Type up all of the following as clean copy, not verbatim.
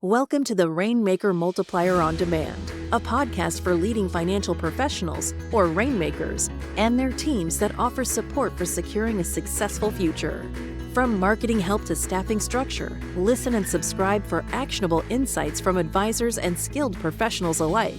Welcome to the Rainmaker Multiplier on Demand, a podcast for leading financial professionals, or rainmakers, and their teams that offer support for securing a successful future. From marketing help to staffing structure, listen and subscribe for actionable insights from advisors and skilled professionals alike.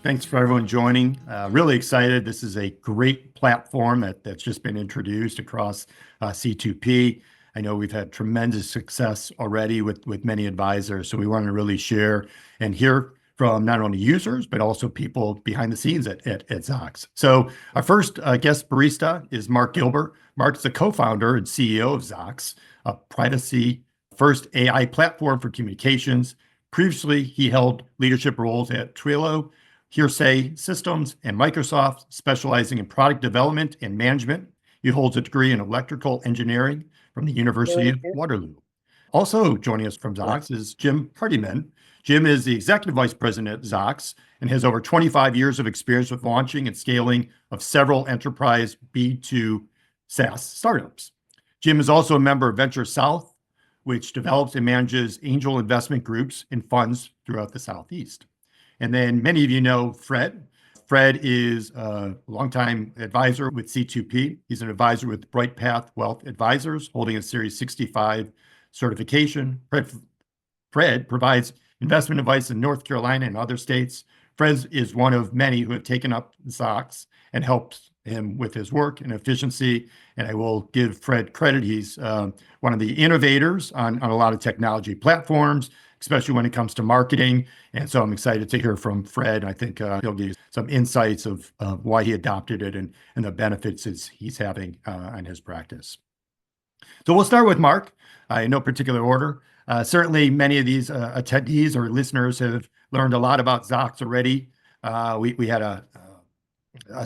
Thanks for everyone joining. Really excited. This is a great platform that's just been introduced across C2P. I know we've had tremendous success already with many advisors, so we want to really share and hear from not only users, but also people behind the scenes at Zocks. So our first guest barista is Mark Gilbert. Mark's the co-founder and CEO of Zocks, a privacy-first AI platform for communications. Previously, he held leadership roles at Twilio, Hearsay Systems, and Microsoft, specializing in product development and management. He holds a degree in electrical engineering from the University of Waterloo. Also joining us from Zocks is Jim Hardeman. Jim is the Executive Vice President at Zocks and has over 25 years of experience with launching and scaling of several enterprise B2 SaaS startups. Jim is also a member of Venture South, which develops and manages angel investment groups and funds throughout the Southeast. And then many of you know Fred. Fred is a longtime advisor with C2P. He's an advisor with BrightPath Wealth Advisors, holding a Series 65 certification. Fred provides investment advice in North Carolina and other states. Fred is one of many who have taken up Zocks and helped him with his work and efficiency. And I will give Fred credit. He's one of the innovators on a lot of technology platforms, especially when it comes to marketing. And so I'm excited to hear from Fred. I think he'll give you some insights of why he adopted it and the benefits he's having on his practice. So we'll start with Mark in no particular order. Certainly many of these attendees or listeners have learned a lot about Zocks already. We had a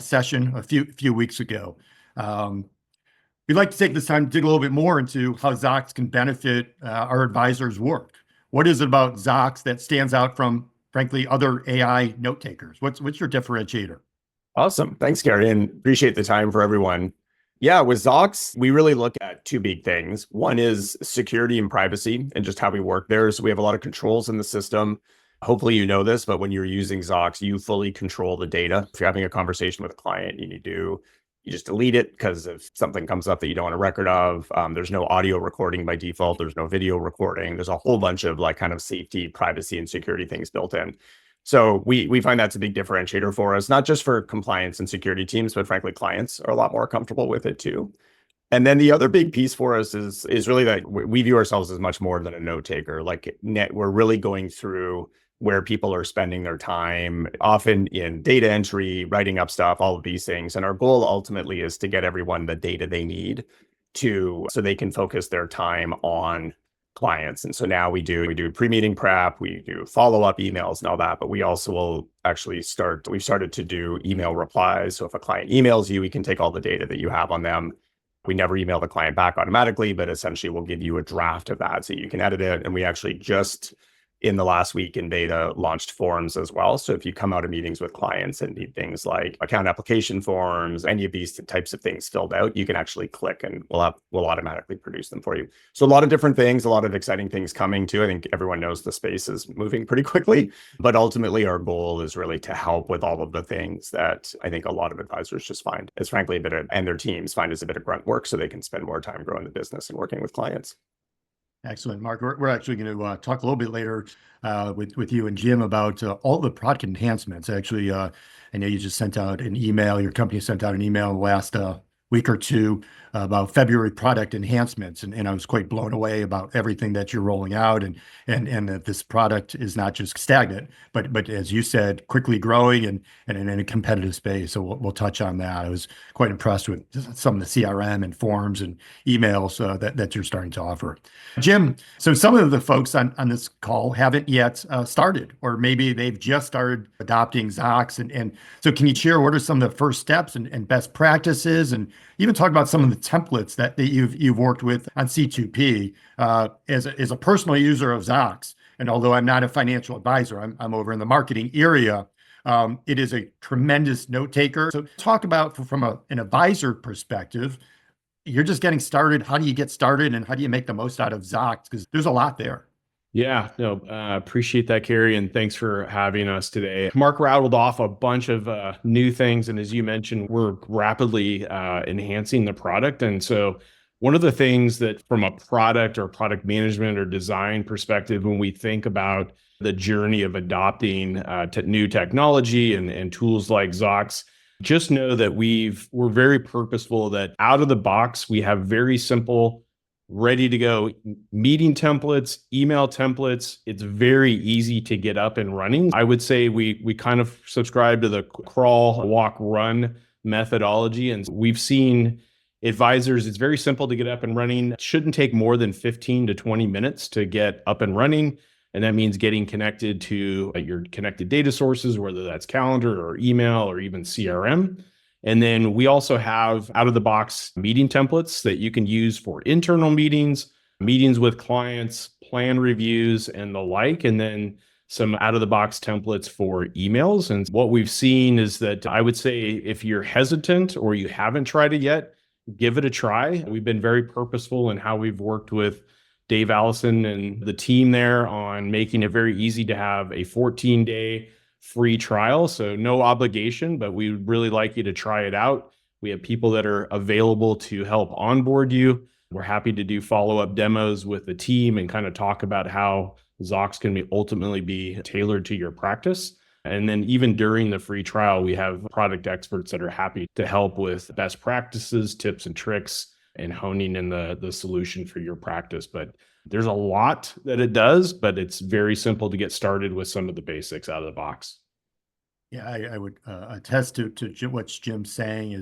session a few weeks ago. We'd like to take this time to dig a little bit more into how Zocks can benefit our advisors' work. What is it about Zocks that stands out from, frankly, other AI note takers? What's your differentiator? Awesome. Thanks, Cary, and appreciate the time for everyone. Yeah, with Zocks, we really look at two big things. One is security and privacy and just how we work there. So we have a lot of controls in the system. Hopefully you know this, but when you're using Zocks, you fully control the data. If you're having a conversation with a client, you just delete it because if something comes up that you don't want a record of, there's no audio recording by default. There's no video recording. There's a whole bunch of kind of safety, privacy, and security things built in. So we find that's a big differentiator for us, not just for compliance and security teams, but frankly, clients are a lot more comfortable with it too. And then the other big piece for us is really that we view ourselves as much more than a note taker. We're really going through where people are spending their time, often in data entry, writing up stuff, all of these things. And our goal ultimately is to get everyone the data they need so they can focus their time on clients. And so now we do pre-meeting prep, we do follow-up emails and all that, but we also will actually we've started to do email replies. So if a client emails you, we can take all the data that you have on them. We never email the client back automatically, but essentially we'll give you a draft of that so you can edit it. And we actually just in the last week in beta launched forms as well. So if you come out of meetings with clients and need things like account application forms, any of these types of things filled out, you can actually click and we'll automatically produce them for you. So a lot of different things, a lot of exciting things coming too. I think everyone knows the space is moving pretty quickly, but ultimately our goal is really to help with all of the things that I think a lot of advisors just find is frankly and their teams find as a bit of grunt work so they can spend more time growing the business and working with clients. Excellent, Mark. We're actually going to talk a little bit later with you and Jim about all the product enhancements. Actually, I know you just sent out an email. Your company sent out an email last week or two about February product enhancements, and I was quite blown away about everything that you're rolling out, and that this product is not just stagnant, but as you said, quickly growing and in a competitive space. So we'll touch on that. I was quite impressed with some of the CRM and forms and emails that you're starting to offer. Jim, so some of the folks on this call haven't yet started, or maybe they've just started adopting Zocks, and so can you share what are some of the first steps and best practices, and even talk about some of the templates that you've worked with on C2P as a personal user of Zocks. And although I'm not a financial advisor, I'm over in the marketing area. It is a tremendous note taker. So talk about from an advisor perspective, you're just getting started. How do you get started and how do you make the most out of Zocks? Because there's a lot there. Yeah, no, appreciate that, Cary, and thanks for having us today. Mark rattled off a bunch of new things, and as you mentioned, we're rapidly enhancing the product. And so, one of the things that, from a product or product management or design perspective, when we think about the journey of adopting new technology and tools like Zocks, just know that we're very purposeful that out of the box we have very simple, ready to go meeting templates, email templates. It's very easy to get up and running. I would say we kind of subscribe to the crawl, walk, run methodology. And we've seen advisors, it's very simple to get up and running. It shouldn't take more than 15 to 20 minutes to get up and running. And that means getting connected to your connected data sources, whether that's calendar or email or even CRM. And then we also have out of the box meeting templates that you can use for internal meetings, meetings with clients, plan reviews, and the like. And then some out of the box templates for emails. And what we've seen is that I would say if you're hesitant or you haven't tried it yet, give it a try. We've been very purposeful in how we've worked with Dave Allison and the team there on making it very easy to have a 14-day free trial. So no obligation, but we would really like you to try it out. We have people that are available to help onboard you. We're happy to do follow-up demos with the team and kind of talk about how Zocks can ultimately be tailored to your practice. And then even during the free trial, we have product experts that are happy to help with best practices, tips and tricks, and honing in the solution for your practice. But there's a lot that it does, but it's very simple to get started with some of the basics out of the box. Yeah, I would attest to what Jim's saying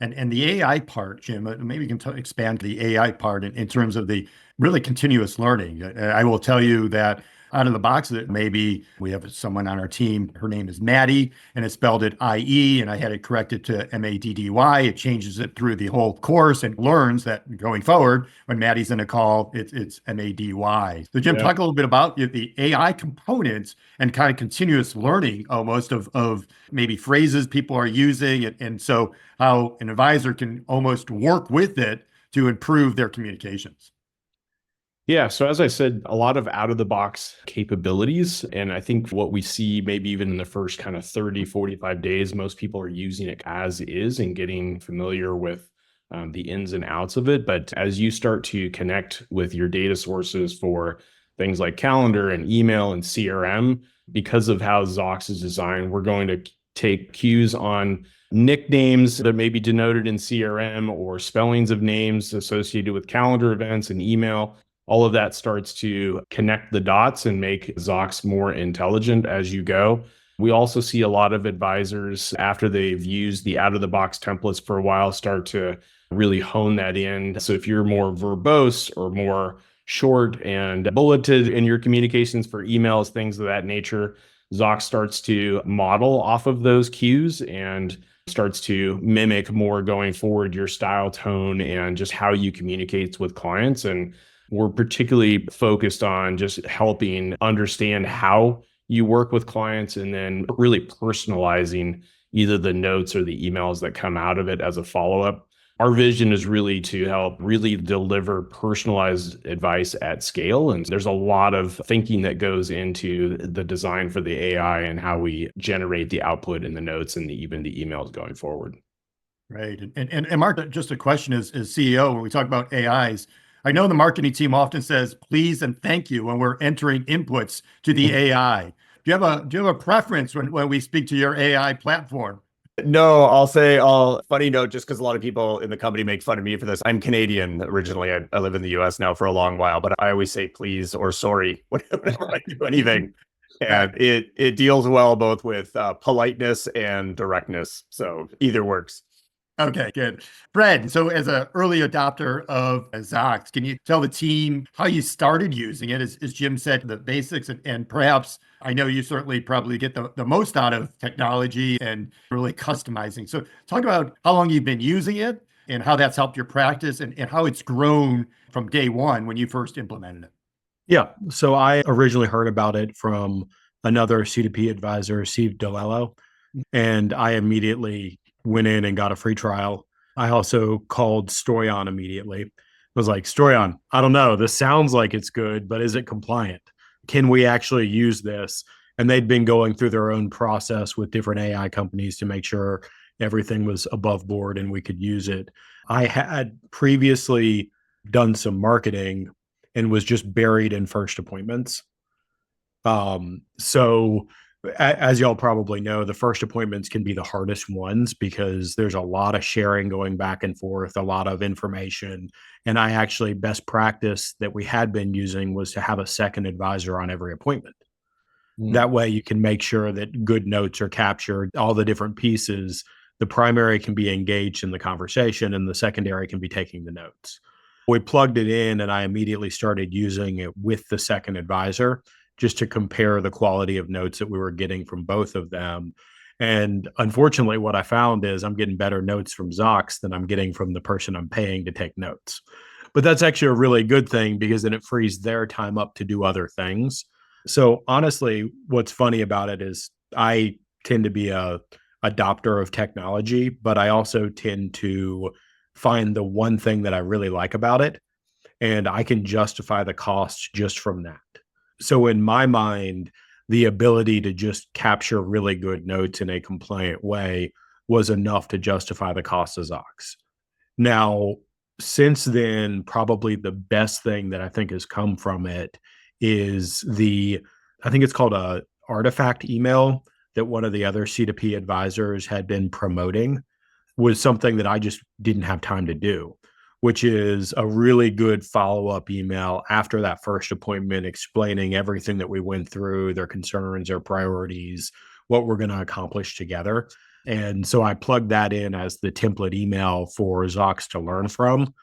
and the AI part, Jim. Maybe you can expand the AI part in terms of the really continuous learning. I will tell you that out of the box, that maybe we have someone on our team. Her name is Maddie, and it's spelled it IE, and I had it corrected to MADDY. It changes it through the whole course and learns that going forward, when Maddie's in a call, it's MADY. So, Jim, talk a little bit about the AI components and kind of continuous learning almost of maybe phrases people are using, and so how an advisor can almost work with it to improve their communications. Yeah. So as I said, a lot of out of the box capabilities. And I think what we see maybe even in the first kind of 30, 45 days, most people are using it as is and getting familiar with the ins and outs of it. But as you start to connect with your data sources for things like calendar and email and CRM, because of how Zocks is designed, we're going to take cues on nicknames that may be denoted in CRM or spellings of names associated with calendar events and email. All of that starts to connect the dots and make Zocks more intelligent as you go. We also see a lot of advisors, after they've used the out-of-the-box templates for a while, start to really hone that in. So if you're more verbose or more short and bulleted in your communications for emails, things of that nature, Zocks starts to model off of those cues and starts to mimic more going forward your style, tone, and just how you communicate with clients. And we're particularly focused on just helping understand how you work with clients and then really personalizing either the notes or the emails that come out of it as a follow-up. Our vision is really to help really deliver personalized advice at scale. And there's a lot of thinking that goes into the design for the AI and how we generate the output in the notes and even the emails going forward. Right. And Mark, just a question as CEO, when we talk about AIs, I know the marketing team often says please and thank you when we're entering inputs to the AI. Do you have a preference when we speak to your AI platform? No, I'll say, funny note, just because a lot of people in the company make fun of me for this. I'm Canadian originally. I live in the US now for a long while, but I always say please or sorry whenever I do anything. And it deals well both with politeness and directness. So either works. Okay, good. Fred, so as an early adopter of Zocks, can you tell the team how you started using it? As Jim said, the basics, and perhaps I know you certainly probably get the most out of technology and really customizing. So talk about how long you've been using it and how that's helped your practice and how it's grown from day one when you first implemented it. Yeah. So I originally heard about it from another C2P advisor, Steve DeLello, and I immediately went in and got a free trial. I also called Story On immediately. was like, Stroyan, I don't know. This sounds like it's good, but is it compliant? Can we actually use this? And they'd been going through their own process with different AI companies to make sure everything was above board and we could use it. I had previously done some marketing and was just buried in first appointments. So as y'all probably know, the first appointments can be the hardest ones because there's a lot of sharing going back and forth, a lot of information. And I actually, best practice that we had been using was to have a second advisor on every appointment. That way you can make sure that good notes are captured, all the different pieces. The primary can be engaged in the conversation and the secondary can be taking the notes. We plugged it in and I immediately started using it with the second advisor just to compare the quality of notes that we were getting from both of them. And unfortunately, what I found is I'm getting better notes from Zocks than I'm getting from the person I'm paying to take notes. But that's actually a really good thing because then it frees their time up to do other things. So honestly, what's funny about it is I tend to be a adopter of technology, but I also tend to find the one thing that I really like about it, and I can justify the cost just from that. So in my mind, the ability to just capture really good notes in a compliant way was enough to justify the cost of Zocks. Now, since then, probably the best thing that I think has come from it is I think it's called a artifact email that one of the other C2P advisors had been promoting, was something that I just didn't have time to do, which is a really good follow-up email after that first appointment explaining everything that we went through, their concerns, their priorities, what we're going to accomplish together. And so I plugged that in as the template email for Zocks to learn from.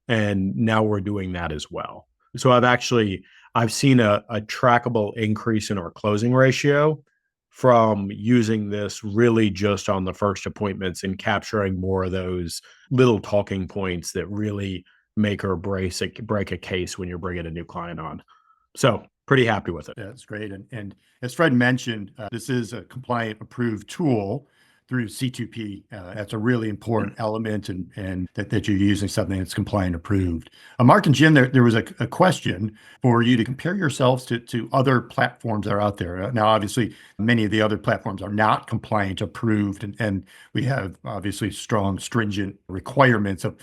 And now we're doing that as well. So I've seen a trackable increase in our closing ratio from using this really just on the first appointments and capturing more of those little talking points that really make or break a case when you're bringing a new client on. So pretty happy with it. That's great. And as Fred mentioned, this is a compliant approved tool through C2P. That's a really important element, and that you're using something that's compliant approved. Mark and Jim, there was a question for you to compare yourselves to other platforms that are out there. Now, obviously, many of the other platforms are not compliant approved, and we have obviously strong, stringent requirements of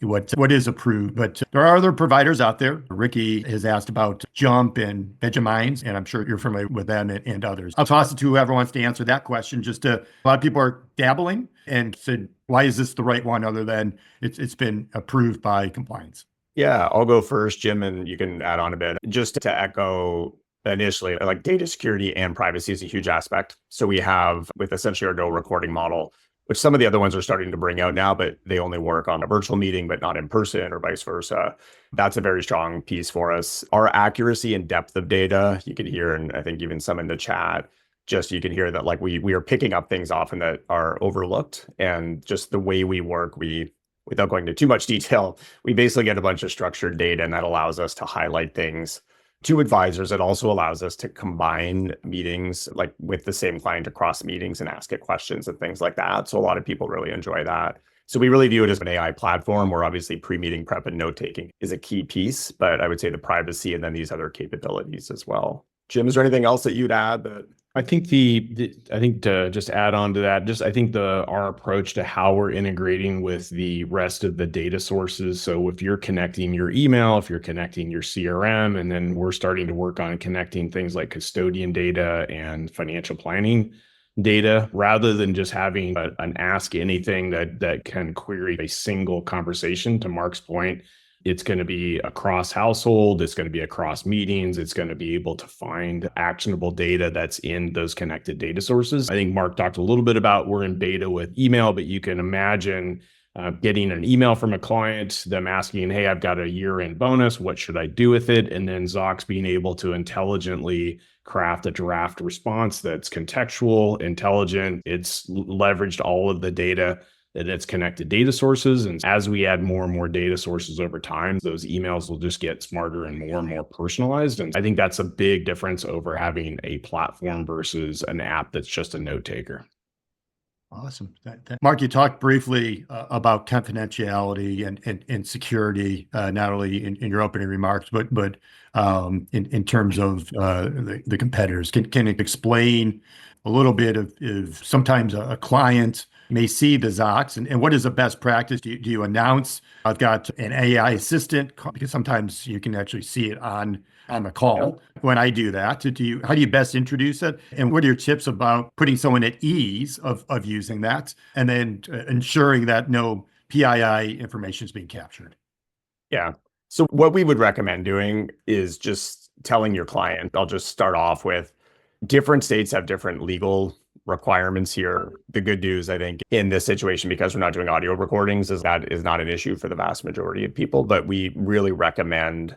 what is approved. But there are other providers out there. Ricky has asked about Jump and Vegemines, and I'm sure you're familiar with them and others. I'll toss it to whoever wants to answer that question. A lot of people are dabbling and said, why is this the right one other than it's been approved by compliance? Yeah, I'll go first, Jim, and you can add on a bit. Just to echo initially, like data security and privacy is a huge aspect. So we have with essentially our no recording model, which some of the other ones are starting to bring out now, but they only work on a virtual meeting, but not in person or vice versa. That's a very strong piece for us. Our accuracy and depth of data, you can hear, and I think even some in the chat, just you can hear that like we are picking up things often that are overlooked, and just the way we work, without going into too much detail, we basically get a bunch of structured data, and that allows us to highlight things to advisors. It also allows us to combine meetings like with the same client across meetings and ask it questions and things like that. So a lot of people really enjoy that. So we really view it as an AI platform where obviously pre-meeting prep and note-taking is a key piece, but I would say the privacy and then these other capabilities as well. Jim, is there anything else that you'd add that? I think I think to just add on to that, I think our approach to how we're integrating with the rest of the data sources. So if you're connecting your email, if you're connecting your CRM, and then we're starting to work on connecting things like custodian data and financial planning data, rather than just having an ask anything that can query a single conversation. To Mark's point, it's going to be across household, it's going to be across meetings, it's going to be able to find actionable data that's in those connected data sources. I think Mark talked a little bit about we're in beta with email, but you can imagine getting an email from a client, them asking, hey, I've got a year-end bonus, what should I do with it? And then Zocks being able to intelligently craft a draft response that's contextual, intelligent, it's leveraged all of the data that it's connected data sources. And as we add more and more data sources over time, those emails will just get smarter and more personalized. And I think that's a big difference over having a platform versus an app that's just a note taker. Awesome. Mark, you talked briefly about confidentiality and security, not only in your opening remarks, but in terms of the competitors. Can you explain a little bit of if sometimes a client may see the Zocks and what is the best practice? Do you announce I've got an AI assistant? Because sometimes you can actually see it on the call. When I do that, how do you best introduce it? And what are your tips about putting someone at ease of using that and then ensuring that no PII information is being captured? Yeah. So what we would recommend doing is just telling your client, I'll just start off with different states have different legal requirements here. The good news, I think, in this situation, because we're not doing audio recordings, is that is not an issue for the vast majority of people. But we really recommend,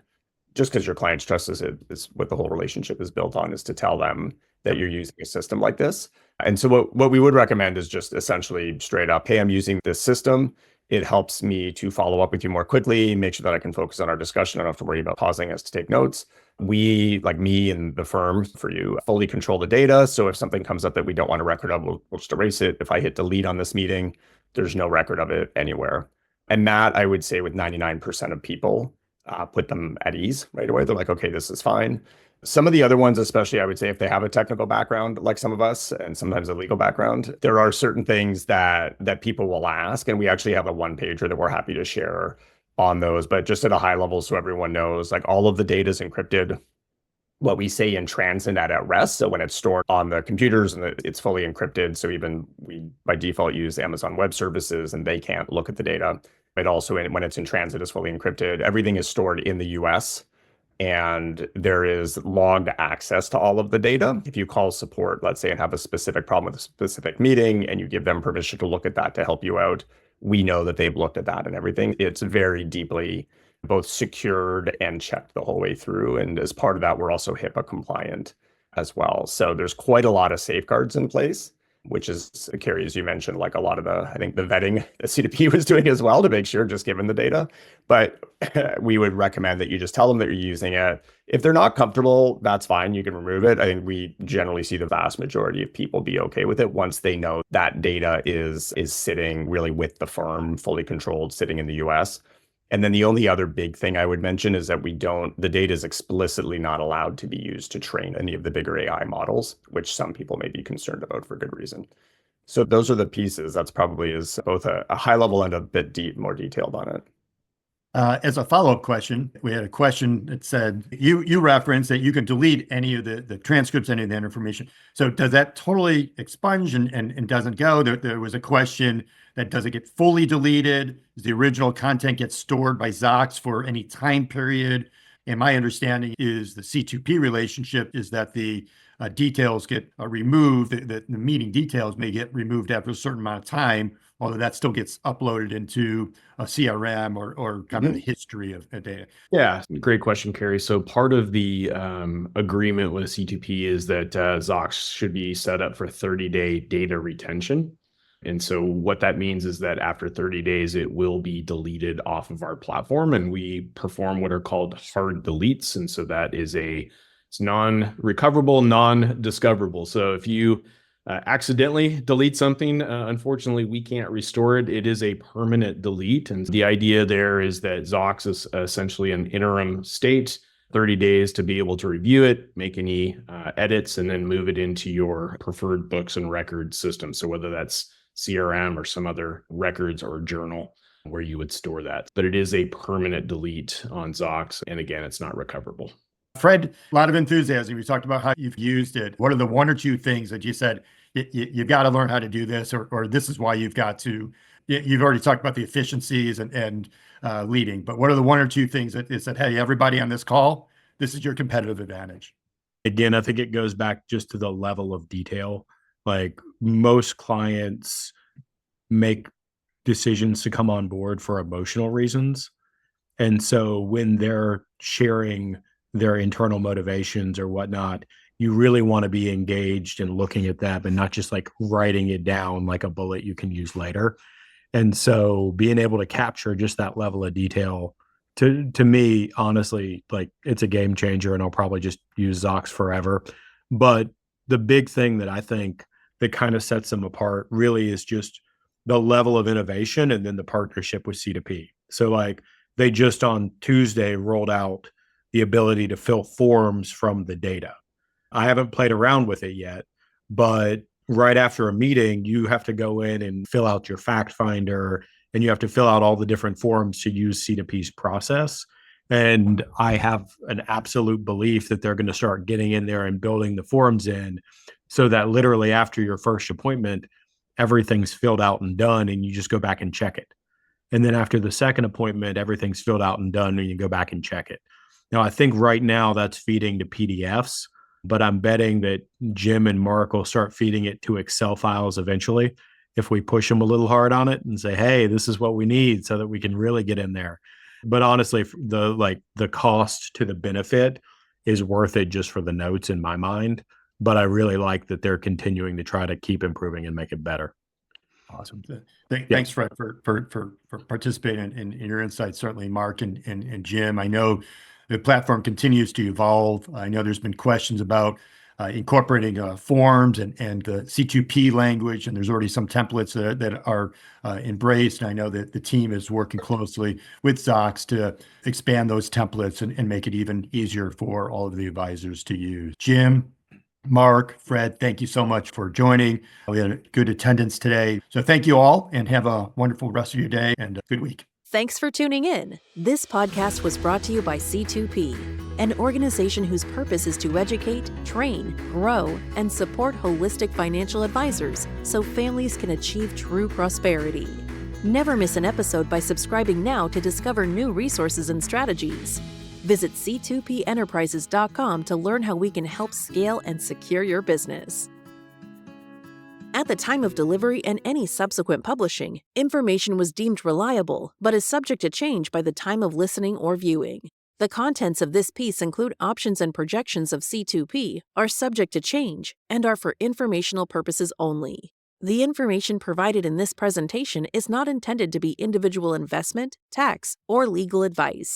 just because your client's trust is what the whole relationship is built on, is to tell them that you're using a system like this. And so what we would recommend is just essentially straight up, hey, I'm using this system. It helps me to follow up with you more quickly, make sure that I can focus on our discussion. I don't have to worry about pausing us to take notes. We, like me and the firm for you, fully control the data. So if something comes up that we don't want a record of, we'll just erase it. If I hit delete on this meeting, there's no record of it anywhere. And that, I would say, with 99% of people, put them at ease right away. They're like, okay, this is fine. Some of the other ones, especially, I would say, if they have a technical background, like some of us, and sometimes a legal background, there are certain things that people will ask. And we actually have a one-pager that we're happy to share on those. But just at a high level, so everyone knows, like, all of the data is encrypted. What we say in transit at rest. So when it's stored on the computers and it's fully encrypted. So even we, by default, use Amazon Web Services and they can't look at the data. It also, when it's in transit, is fully encrypted. Everything is stored in the US. And there is logged access to all of the data. If you call support, let's say, and have a specific problem with a specific meeting, and you give them permission to look at that to help you out, we know that they've looked at that and everything. It's very deeply both secured and checked the whole way through. And as part of that, we're also HIPAA compliant as well. So there's quite a lot of safeguards in place, which is, Cary, as you mentioned, like a lot of I think the vetting that C2P was doing as well to make sure, just given the data. But we would recommend that you just tell them that you're using it. If they're not comfortable, that's fine. You can remove it. I think we generally see the vast majority of people be okay with it once they know that data is sitting really with the firm, fully controlled, sitting in the US. And then the only other big thing I would mention is that the data is explicitly not allowed to be used to train any of the bigger AI models, which some people may be concerned about for good reason. So those are the pieces. That's probably is both a high level and a bit more detailed on it. As a follow-up question, we had a question that said, you referenced that you can delete any of the transcripts, any of that information. So does that totally expunge and doesn't go? There was a question that does it get fully deleted? Does the original content get stored by Zocks for any time period? And my understanding is the C2P relationship is that the details get removed, the meeting details may get removed after a certain amount of time, although that still gets uploaded into a CRM or kind of the history of data. Yeah, great question, Cary. So part of the agreement with C2P is that Zocks should be set up for 30-day data retention. And so what that means is that after 30 days, it will be deleted off of our platform, and we perform what are called hard deletes. And so that is it's non-recoverable, non-discoverable. So if you accidentally delete something, unfortunately, we can't restore it. It is a permanent delete. And the idea there is that Zocks is essentially an interim state, 30 days to be able to review it, make any edits, and then move it into your preferred books and records system. So whether that's CRM or some other records or journal where you would store that. But it is a permanent delete on Zocks. And again, it's not recoverable. Fred, a lot of enthusiasm. You talked about how you've used it. What are the one or two things that you said, you've got to learn how to do this, or this is why you've got to, you've already talked about the efficiencies and leading, but what are the one or two things that said, hey, everybody on this call, this is your competitive advantage? Again, I think it goes back just to the level of detail. Like most clients make decisions to come on board for emotional reasons. And so when they're sharing their internal motivations or whatnot, you really want to be engaged in looking at that, but not just like writing it down like a bullet you can use later. And so being able to capture just that level of detail, to me, honestly, like it's a game changer, and I'll probably just use Zocks forever. But the big thing that I think that kind of sets them apart really is just the level of innovation and then the partnership with C2P. So like they just on Tuesday rolled out the ability to fill forms from the data. I haven't played around with it yet, but right after a meeting, you have to go in and fill out your fact finder and you have to fill out all the different forms to use C2P's process. And I have an absolute belief that they're going to start getting in there and building the forms in so that literally after your first appointment, everything's filled out and done and you just go back and check it. And then after the second appointment, everything's filled out and done and you go back and check it. Now, I think right now that's feeding to PDFs, but I'm betting that Jim and Mark will start feeding it to Excel files eventually if we push them a little hard on it and say, hey, this is what we need so that we can really get in there. But honestly, the cost to the benefit is worth it just for the notes in my mind. But I really like that they're continuing to try to keep improving and make it better. Awesome. Thanks, Fred, for participating in your insights, certainly, Mark and Jim. I know the platform continues to evolve. I know there's been questions about incorporating forms and the C2P language, and there's already some templates that are embraced. And I know that the team is working closely with Zocks to expand those templates and make it even easier for all of the advisors to use. Jim, Mark, Fred, thank you so much for joining. We had a good attendance today. So thank you all and have a wonderful rest of your day and a good week. Thanks for tuning in. This podcast was brought to you by C2P, an organization whose purpose is to educate, train, grow, and support holistic financial advisors so families can achieve true prosperity. Never miss an episode by subscribing now to discover new resources and strategies. Visit c2penterprises.com to learn how we can help scale and secure your business. At the time of delivery and any subsequent publishing, information was deemed reliable, but is subject to change by the time of listening or viewing. The contents of this piece include options and projections of C2P, are subject to change, and are for informational purposes only. The information provided in this presentation is not intended to be individual investment, tax, or legal advice.